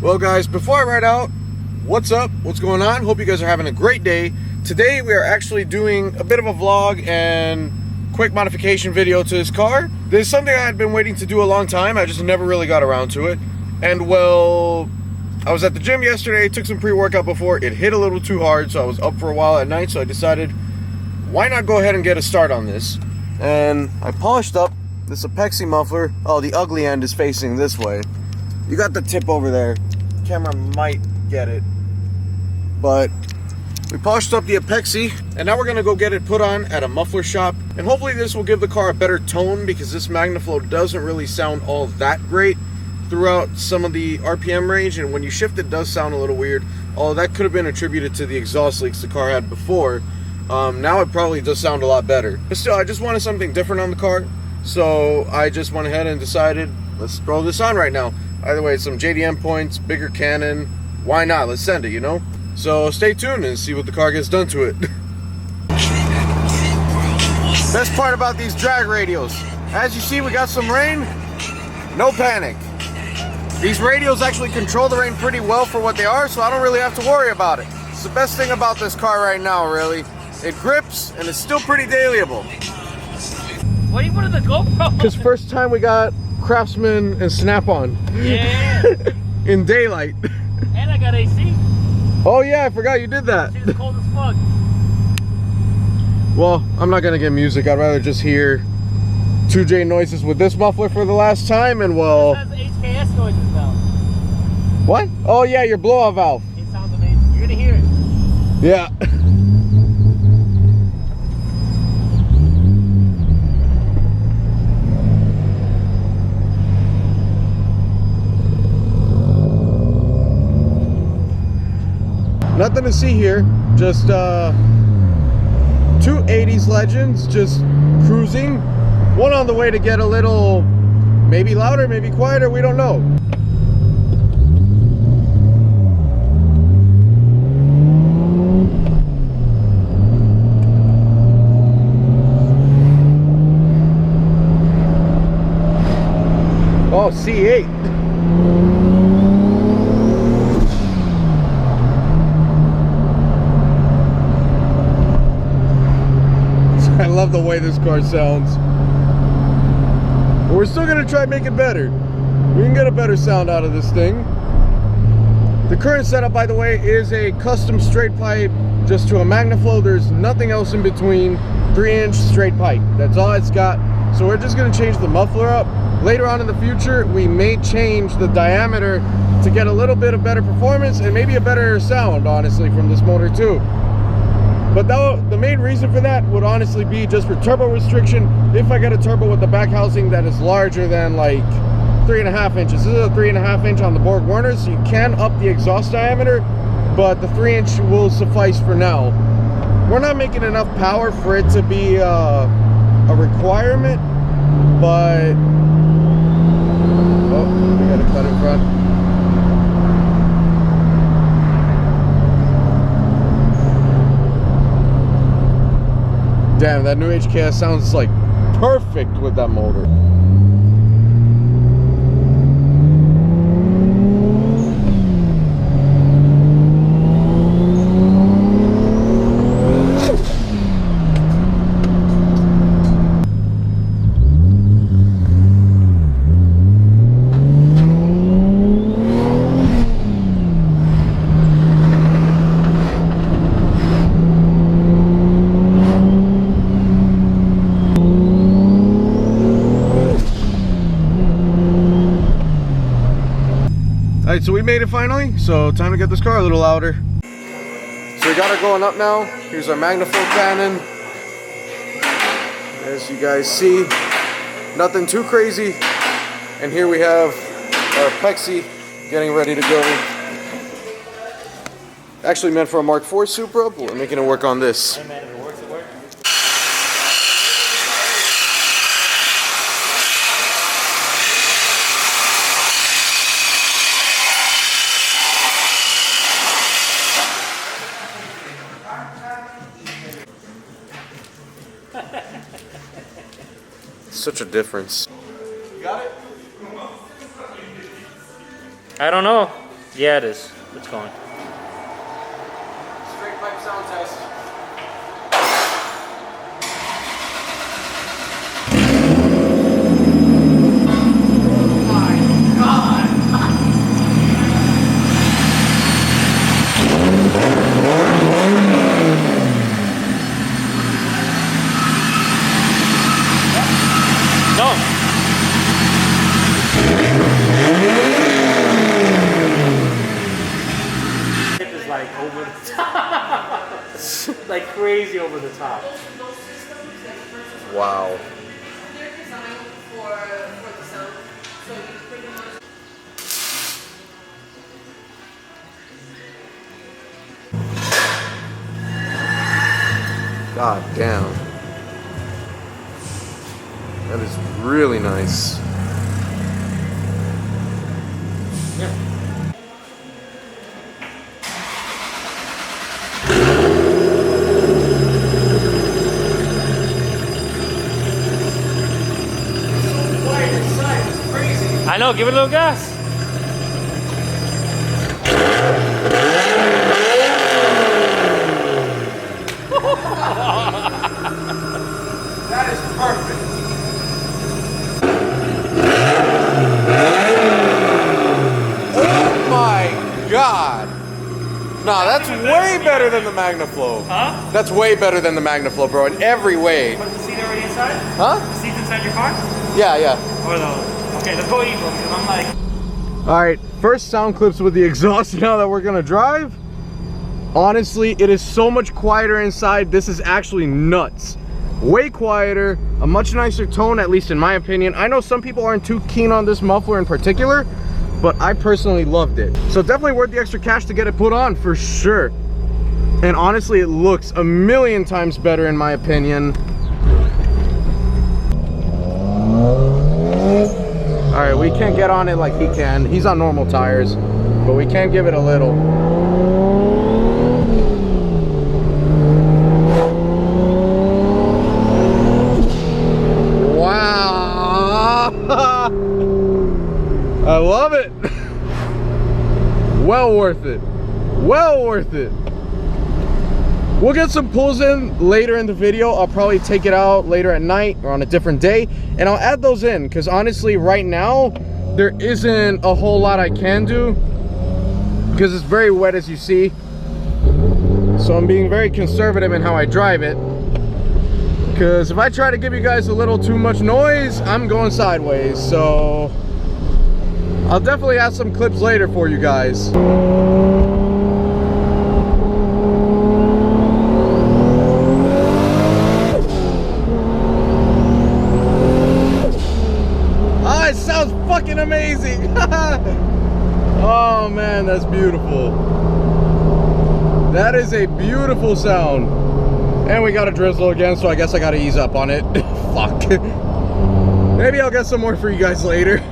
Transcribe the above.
Well guys, before I ride out, what's up? What's going on? Hope you guys are having a great day. Today we are actually doing a bit of a vlog and quick modification video to this car. This is something I had been waiting to do a long time. I just never really got around to it. And well, I was at the gym yesterday, took some pre-workout before. It hit a little too hard, so I was up for a while at night, so I decided, why not go ahead and get a start on this? And I polished up this Apexi muffler. Oh, the ugly end is facing this way. You got the tip over there. Camera might get it. But we polished up the Apexi, and now we're gonna go get it put on at a muffler shop. And hopefully this will give the car a better tone, because this Magnaflow doesn't really sound all that great throughout some of the RPM range, and when you shift it does sound a little weird. Although that could have been attributed to the exhaust leaks the car had before. Now it probably does sound a lot better. But still, I just wanted something different on the car, so I just went ahead and decided, let's throw this on right now. Either way, some JDM points, bigger cannon, why not? Let's send it, you know? So stay tuned and see what the car gets done to it. Best part about these drag radios, as you see, we got some rain, no panic. These radios actually control the rain pretty well for what they are, so I don't really have to worry about it. It's the best thing about this car right now, really. It grips, and it's still pretty dailyable. What do you put in the GoPro? Because first time we got Craftsman and Snap-on. Yeah. In daylight. And I got AC. Oh yeah, I forgot you did that. It's cold as fuck. Well, I'm not gonna get music. I'd rather just hear 2J noises with this muffler for the last time, and well... It has HKS noises now. What? Oh yeah, your blow-off valve. It sounds amazing. You're gonna hear it. Yeah. Nothing to see here, just two 80s legends just cruising. One on the way to get a little, maybe louder, maybe quieter, we don't know. Oh, C8. I love the way this car sounds. But we're still gonna try to make it better. We can get a better sound out of this thing. The current setup, by the way, is a custom straight pipe just to a Magnaflow. There's nothing else in between. 3-inch straight pipe. That's all it's got. So we're just gonna change the muffler up. Later on in the future, we may change the diameter to get a little bit of better performance and maybe a better sound, honestly, from this motor too. But the main reason for that would honestly be just for turbo restriction. If I get a turbo with the back housing that is larger than like 3.5 inches. This is a 3.5 inch on the Borg Warner, so you can up the exhaust diameter, but the 3-inch will suffice for now. We're not making enough power for it to be a requirement, but oh, we got a cut in front. Damn, that new HKS sounds like perfect with that motor. Alright, so we made it finally, so time to get this car a little louder. So we got her going up now. Here's our Magnaflow cannon. As you guys see, nothing too crazy. And here we have our Apexi getting ready to go. Actually meant for a Mark IV Supra, but we're making it work on this. Hey man, if it works, it works. Such a difference. You got it? I don't know. Yeah, it is. It's going. Straight pipe sound test. No. It is like over the top. Like crazy over the top. Wow. They're designed for the sound, so you pretty much. God damn. That is really nice. Yeah. Quiet inside, it's crazy. I know. Give it a little gas. That is perfect. Oh my God. Nah, that's way better than the Magnaflow. Huh? That's way better than the Magnaflow, bro, in every way. Put the seat already inside? Huh? The seat's inside your car? Yeah, yeah. Or those? Okay, let's go equal because I'm like. All right, first sound clips with the exhaust now that we're gonna drive. Honestly, it is so much quieter inside. This is actually nuts. Way quieter, a much nicer tone, at least in my opinion. I know some people aren't too keen on this muffler in particular, but I personally loved it. So definitely worth the extra cash to get it put on for sure. And honestly, it looks a million times better in my opinion. All right, we can't get on it like he can. He's on normal tires, but we can give it a little. Wow! I love it. Well worth it. Well worth it. We'll get some pulls in later in the video. I'll probably take it out later at night or on a different day, and I'll add those in because honestly right now there isn't a whole lot I can do because it's very wet, as you see. So I'm being very conservative in how I drive it, because if I try to give you guys a little too much noise, I'm going sideways. So I'll definitely have some clips later for you guys. It sounds fucking amazing. Oh man, that's beautiful. That is a beautiful sound. And we got a drizzle again, so I guess I gotta ease up on it. Fuck. Maybe I'll get some more for you guys later.